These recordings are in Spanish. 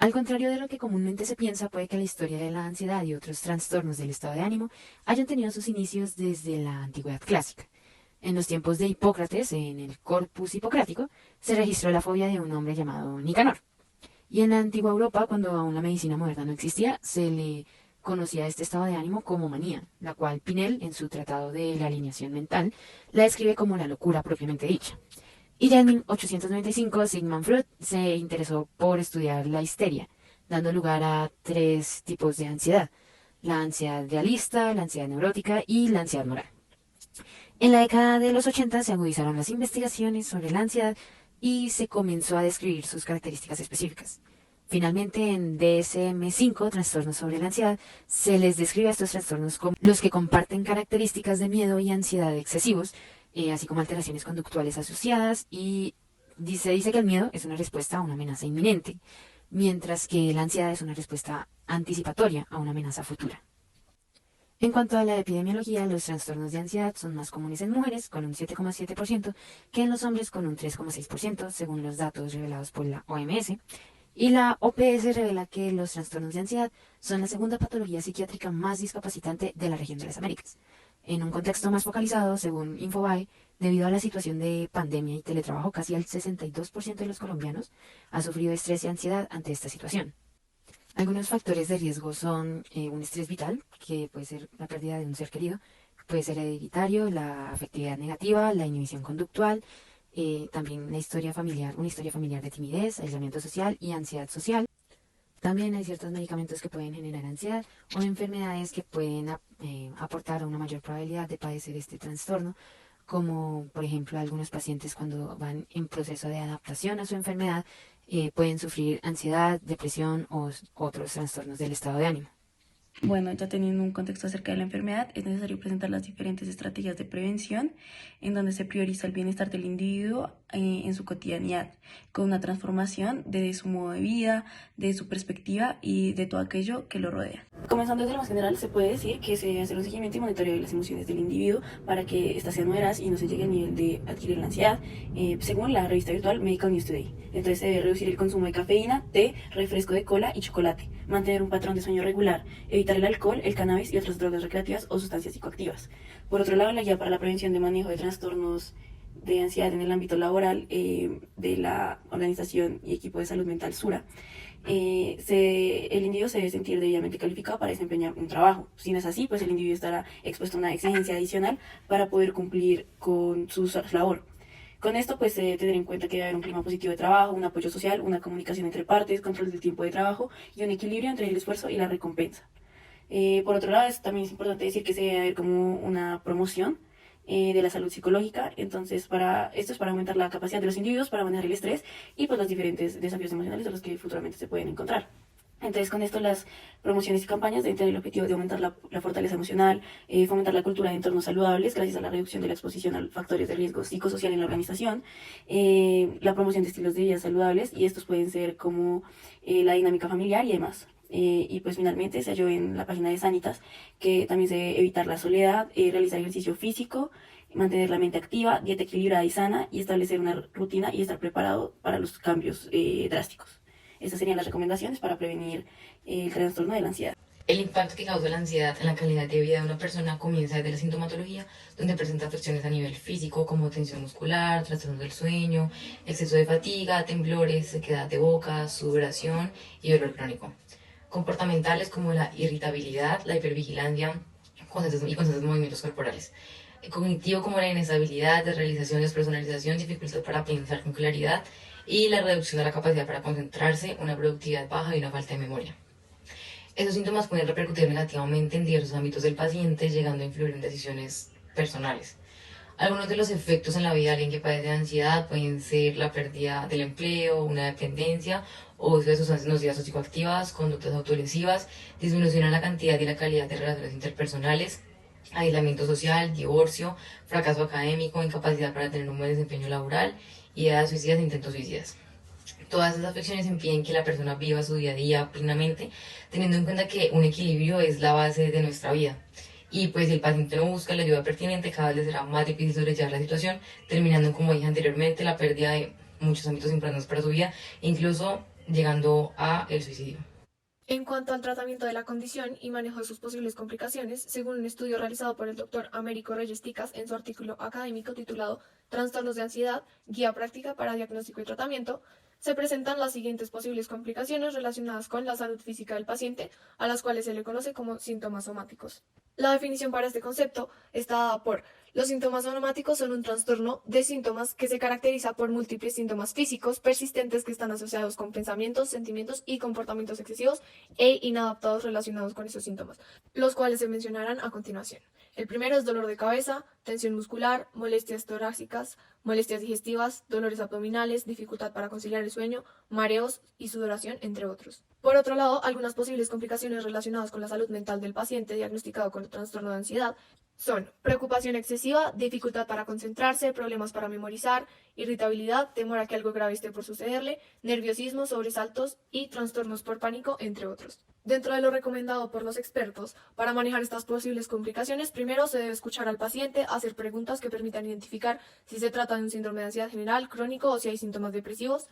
Al contrario de lo que comúnmente se piensa, puede que la historia de la ansiedad y otros trastornos del estado de ánimo hayan tenido sus inicios desde la antigüedad clásica. En los tiempos de Hipócrates, en el Corpus Hipocrático, se registró la fobia de un hombre llamado Nicanor. Y en la antigua Europa, cuando aún la medicina moderna no existía, se le conocía este estado de ánimo como manía, la cual Pinel, en su tratado de la alineación mental, la describe como la locura propiamente dicha. Y ya en 1895 Sigmund Freud se interesó por estudiar la histeria, dando lugar a tres tipos de ansiedad: la ansiedad realista, la ansiedad neurótica y la ansiedad moral. En la década de los 80 se agudizaron las investigaciones sobre la ansiedad y se comenzó a describir sus características específicas. Finalmente, en DSM-5, trastornos sobre la ansiedad, se les describe a estos trastornos como los que comparten características de miedo y ansiedad excesivos, así como alteraciones conductuales asociadas, y se dice que el miedo es una respuesta a una amenaza inminente, mientras que la ansiedad es una respuesta anticipatoria a una amenaza futura. En cuanto a la epidemiología, los trastornos de ansiedad son más comunes en mujeres, con un 7,7%, que en los hombres, con un 3,6%, según los datos revelados por la OMS. Y la OPS revela que los trastornos de ansiedad son la segunda patología psiquiátrica más discapacitante de la región de las Américas. En un contexto más focalizado, según Infobae, debido a la situación de pandemia y teletrabajo, casi el 62% de los colombianos ha sufrido estrés y ansiedad ante esta situación. Algunos factores de riesgo son un estrés vital, que puede ser la pérdida de un ser querido, puede ser hereditario, la afectividad negativa, la inhibición conductual, también la historia familiar, una historia familiar de timidez, aislamiento social y ansiedad social. También hay ciertos medicamentos que pueden generar ansiedad o enfermedades que pueden aportar una mayor probabilidad de padecer este trastorno, como por ejemplo algunos pacientes cuando van en proceso de adaptación a su enfermedad pueden sufrir ansiedad, depresión o otros trastornos del estado de ánimo. Bueno, ya teniendo un contexto acerca de la enfermedad, es necesario presentar las diferentes estrategias de prevención en donde se prioriza el bienestar del individuo en su cotidianidad, con una transformación de su modo de vida, de su perspectiva y de todo aquello que lo rodea. Comenzando desde lo más general, se puede decir que se hace un seguimiento y monitoreo de las emociones del individuo para que éstas sean moderas y no se llegue al nivel de adquirir la ansiedad, según la revista virtual Medical News Today. Entonces se debe reducir el consumo de cafeína, té, refresco de cola y chocolate, mantener un patrón de sueño regular, evitar el alcohol, el cannabis y otras drogas recreativas o sustancias psicoactivas. Por otro lado, la guía para la prevención de manejo de trastornos de ansiedad en el ámbito laboral de la Organización y Equipo de Salud Mental SURA, el individuo se debe sentir debidamente calificado para desempeñar un trabajo. Si no es así, pues el individuo estará expuesto a una exigencia adicional para poder cumplir con su labor. Con esto, pues se debe tener en cuenta que debe haber un clima positivo de trabajo, un apoyo social, una comunicación entre partes, control del tiempo de trabajo y un equilibrio entre el esfuerzo y la recompensa. Por otro lado, también es importante decir que se debe haber como una promoción de la salud psicológica. Entonces, esto es para aumentar la capacidad de los individuos para manejar el estrés y pues los diferentes desafíos emocionales a los que futuramente se pueden encontrar. Entonces, con esto, las promociones y campañas deben tener el objetivo de aumentar la fortaleza emocional, fomentar la cultura de entornos saludables gracias a la reducción de la exposición a factores de riesgo psicosocial en la organización, la promoción de estilos de vida saludables, y estos pueden ser como la dinámica familiar y demás. Y pues finalmente se halló en la página de Sanitas que también se debe evitar la soledad, realizar ejercicio físico, mantener la mente activa, dieta equilibrada y sana, y establecer una rutina y estar preparado para los cambios drásticos. Estas serían las recomendaciones para prevenir el trastorno de la ansiedad. El impacto que causa la ansiedad en la calidad de vida de una persona comienza desde la sintomatología, donde presenta afecciones a nivel físico como tensión muscular, trastornos del sueño, exceso de fatiga, temblores, sequedad de boca, sudoración y dolor crónico. Comportamentales como la irritabilidad, la hipervigilancia y constantes movimientos corporales. Cognitivo como la inestabilidad de realización, despersonalización, dificultad para pensar con claridad y la reducción de la capacidad para concentrarse, una productividad baja y una falta de memoria. Esos síntomas pueden repercutir negativamente en diversos ámbitos del paciente, llegando a influir en decisiones personales. Algunos de los efectos en la vida de alguien que padece de ansiedad pueden ser la pérdida del empleo, una dependencia o uso de sustancias nocivas o psicoactivas, conductas autolesivas, disminución en la cantidad y la calidad de relaciones interpersonales, aislamiento social, divorcio, fracaso académico, incapacidad para tener un buen desempeño laboral, ideas suicidas e intentos suicidas. Todas esas afecciones impiden que la persona viva su día a día plenamente, teniendo en cuenta que un equilibrio es la base de nuestra vida. Y pues si el paciente no busca la ayuda pertinente, cada vez le será más difícil sobrellevar la situación, terminando, como dije anteriormente, la pérdida de muchos ámbitos importantes para su vida, e incluso llegando a el suicidio. En cuanto al tratamiento de la condición y manejo de sus posibles complicaciones, según un estudio realizado por el Dr. Américo Reyes Ticas en su artículo académico titulado Trastornos de ansiedad, guía práctica para diagnóstico y tratamiento, se presentan las siguientes posibles complicaciones relacionadas con la salud física del paciente, a las cuales se le conoce como síntomas somáticos. La definición para este concepto está dada por: los síntomas somáticos son un trastorno de síntomas que se caracteriza por múltiples síntomas físicos persistentes que están asociados con pensamientos, sentimientos y comportamientos excesivos e inadaptados relacionados con esos síntomas, los cuales se mencionarán a continuación. El primero es dolor de cabeza, tensión muscular, molestias torácicas, molestias digestivas, dolores abdominales, dificultad para conciliar el sueño, mareos y sudoración, entre otros. Por otro lado, algunas posibles complicaciones relacionadas con la salud mental del paciente diagnosticado con trastorno de ansiedad son preocupación excesiva, dificultad para concentrarse, problemas para memorizar, irritabilidad, temor a que algo grave esté por sucederle, nerviosismo, sobresaltos y trastornos por pánico, entre otros. Dentro de lo recomendado por los expertos, para manejar estas posibles complicaciones, primero se debe escuchar al paciente, hacer preguntas que permitan identificar si se trata de un síndrome de ansiedad general, crónico o si hay síntomas depresivos.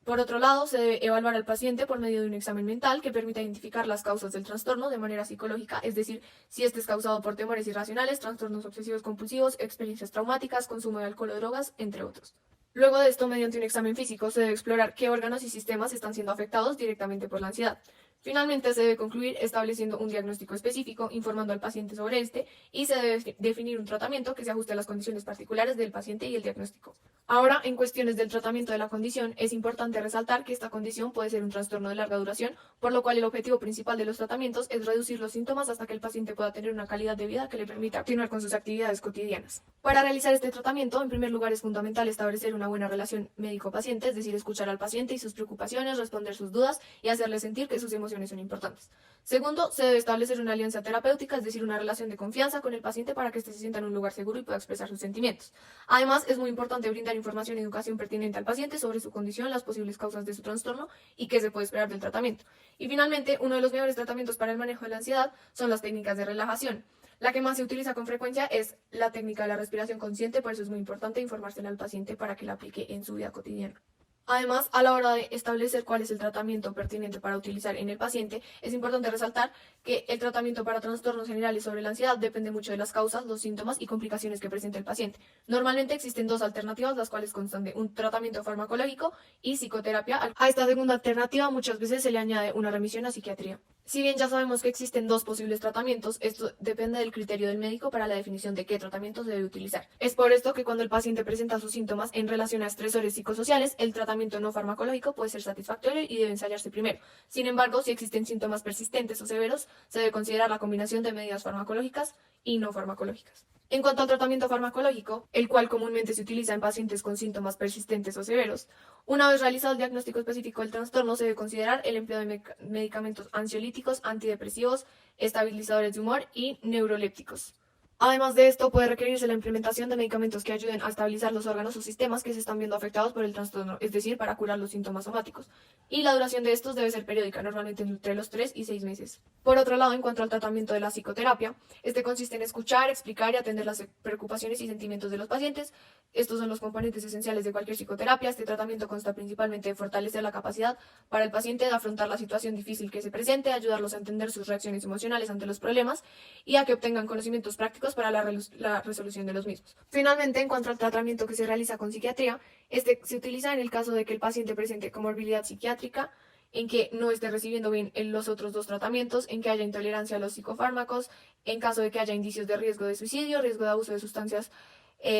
Por otro lado, se debe evaluar al paciente por medio de un examen mental que permita identificar las causas del trastorno de manera psicológica, es decir, si este es causado por temores irracionales, trastornos obsesivos compulsivos, experiencias traumáticas, consumo de alcohol o drogas, entre otros. Luego de esto, mediante un examen físico, se debe explorar qué órganos y sistemas están siendo afectados directamente por la ansiedad. Finalmente, se debe concluir estableciendo un diagnóstico específico, informando al paciente sobre este, y se debe definir un tratamiento que se ajuste a las condiciones particulares del paciente y el diagnóstico. Ahora, en cuestiones del tratamiento de la condición, es importante resaltar que esta condición puede ser un trastorno de larga duración, por lo cual el objetivo principal de los tratamientos es reducir los síntomas hasta que el paciente pueda tener una calidad de vida que le permita continuar con sus actividades cotidianas. Para realizar este tratamiento, en primer lugar, es fundamental establecer una buena relación médico-paciente, es decir, escuchar al paciente y sus preocupaciones, responder sus dudas y hacerle sentir que sus emociones son importantes. Segundo, se debe establecer una alianza terapéutica, es decir, una relación de confianza con el paciente para que éste se sienta en un lugar seguro y pueda expresar sus sentimientos. Además, es muy importante brindar información y educación pertinente al paciente sobre su condición, las posibles causas de su trastorno y qué se puede esperar del tratamiento. Y finalmente, uno de los mejores tratamientos para el manejo de la ansiedad son las técnicas de relajación. La que más se utiliza con frecuencia es la técnica de la respiración consciente, por eso es muy importante informársela al paciente para que la aplique en su vida cotidiana. Además, a la hora de establecer cuál es el tratamiento pertinente para utilizar en el paciente, es importante resaltar que el tratamiento para trastornos generales sobre la ansiedad depende mucho de las causas, los síntomas y complicaciones que presenta el paciente. Normalmente existen dos alternativas, las cuales constan de un tratamiento farmacológico y psicoterapia. A esta segunda alternativa muchas veces se le añade una remisión a psiquiatría. Si bien ya sabemos que existen dos posibles tratamientos, esto depende del criterio del médico para la definición de qué tratamiento se debe utilizar. Es por esto que cuando el paciente presenta sus síntomas en relación a estresores psicosociales, el tratamiento no farmacológico puede ser satisfactorio y debe ensayarse primero. Sin embargo, si existen síntomas persistentes o severos, se debe considerar la combinación de medidas farmacológicas y no farmacológicas. En cuanto al tratamiento farmacológico, el cual comúnmente se utiliza en pacientes con síntomas persistentes o severos, una vez realizado el diagnóstico específico del trastorno, se debe considerar el empleo de medicamentos ansiolíticos, antidepresivos, estabilizadores de humor y neurolépticos. Además de esto, puede requerirse la implementación de medicamentos que ayuden a estabilizar los órganos o sistemas que se están viendo afectados por el trastorno, es decir, para curar los síntomas somáticos. Y la duración de estos debe ser periódica, normalmente entre los 3 y 6 meses. Por otro lado, en cuanto al tratamiento de la psicoterapia, este consiste en escuchar, explicar y atender las preocupaciones y sentimientos de los pacientes. Estos son los componentes esenciales de cualquier psicoterapia. Este tratamiento consta principalmente de fortalecer la capacidad para el paciente de afrontar la situación difícil que se presente, ayudarlos a entender sus reacciones emocionales ante los problemas y a que obtengan conocimientos prácticos para la resolución de los mismos. Finalmente, en cuanto al tratamiento que se realiza con psiquiatría, este se utiliza en el caso de que el paciente presente comorbilidad psiquiátrica, en que no esté recibiendo bien en los otros dos tratamientos, en que haya intolerancia a los psicofármacos, en caso de que haya indicios de riesgo de suicidio, riesgo de abuso de sustancias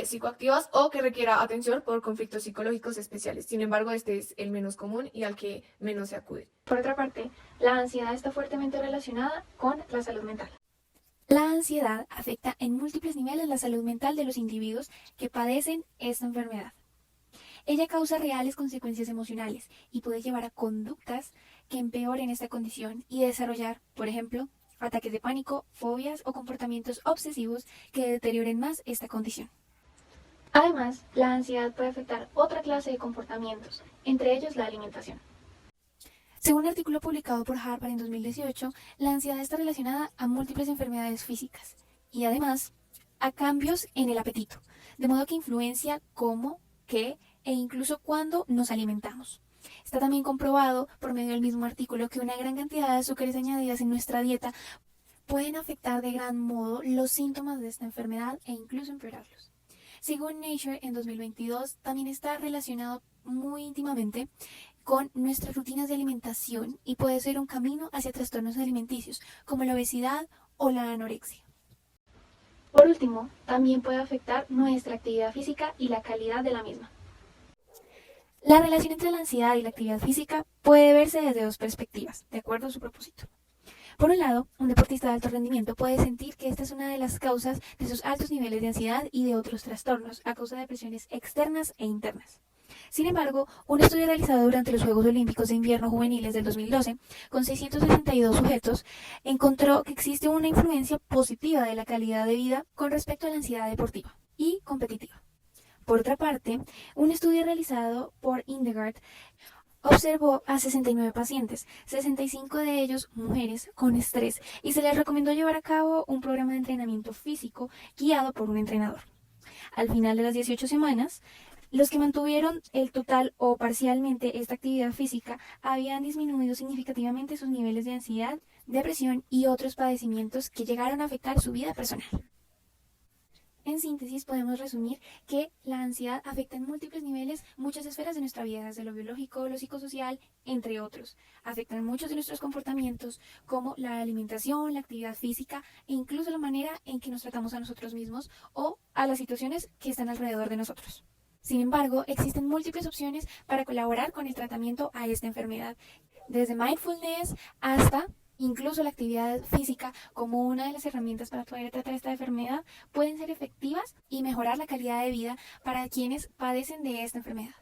psicoactivas o que requiera atención por conflictos psicológicos especiales. Sin embargo, este es el menos común y al que menos se acude. Por otra parte, la ansiedad está fuertemente relacionada con la salud mental. La ansiedad afecta en múltiples niveles la salud mental de los individuos que padecen esta enfermedad. Ella causa reales consecuencias emocionales y puede llevar a conductas que empeoren esta condición y desarrollar, por ejemplo, ataques de pánico, fobias o comportamientos obsesivos que deterioren más esta condición. Además, la ansiedad puede afectar otra clase de comportamientos, entre ellos la alimentación. Según un artículo publicado por Harvard en 2018, la ansiedad está relacionada a múltiples enfermedades físicas y además a cambios en el apetito, de modo que influencia cómo, qué e incluso cuándo nos alimentamos. Está también comprobado por medio del mismo artículo que una gran cantidad de azúcares añadidas en nuestra dieta pueden afectar de gran modo los síntomas de esta enfermedad e incluso empeorarlos. Según Nature, en 2022 también está relacionado muy íntimamente con nuestras rutinas de alimentación y puede ser un camino hacia trastornos alimenticios como la obesidad o la anorexia. Por último, también puede afectar nuestra actividad física y la calidad de la misma. La relación entre la ansiedad y la actividad física puede verse desde dos perspectivas, de acuerdo a su propósito. Por un lado, un deportista de alto rendimiento puede sentir que esta es una de las causas de sus altos niveles de ansiedad y de otros trastornos a causa de presiones externas e internas. Sin embargo, un estudio realizado durante los Juegos Olímpicos de Invierno Juveniles del 2012, con 662 sujetos, encontró que existe una influencia positiva de la calidad de vida con respecto a la ansiedad deportiva y competitiva. Por otra parte, un estudio realizado por Indegard observó a 69 pacientes, 65 de ellos mujeres con estrés, y se les recomendó llevar a cabo un programa de entrenamiento físico guiado por un entrenador. Al final de las 18 semanas, los que mantuvieron el total o parcialmente esta actividad física habían disminuido significativamente sus niveles de ansiedad, depresión y otros padecimientos que llegaron a afectar su vida personal. En síntesis, podemos resumir que la ansiedad afecta en múltiples niveles muchas esferas de nuestra vida, desde lo biológico, lo psicosocial, entre otros. Afectan muchos de nuestros comportamientos, como la alimentación, la actividad física e incluso la manera en que nos tratamos a nosotros mismos o a las situaciones que están alrededor de nosotros. Sin embargo, existen múltiples opciones para colaborar con el tratamiento a esta enfermedad, desde mindfulness hasta incluso la actividad física como una de las herramientas para poder tratar esta enfermedad pueden ser efectivas y mejorar la calidad de vida para quienes padecen de esta enfermedad.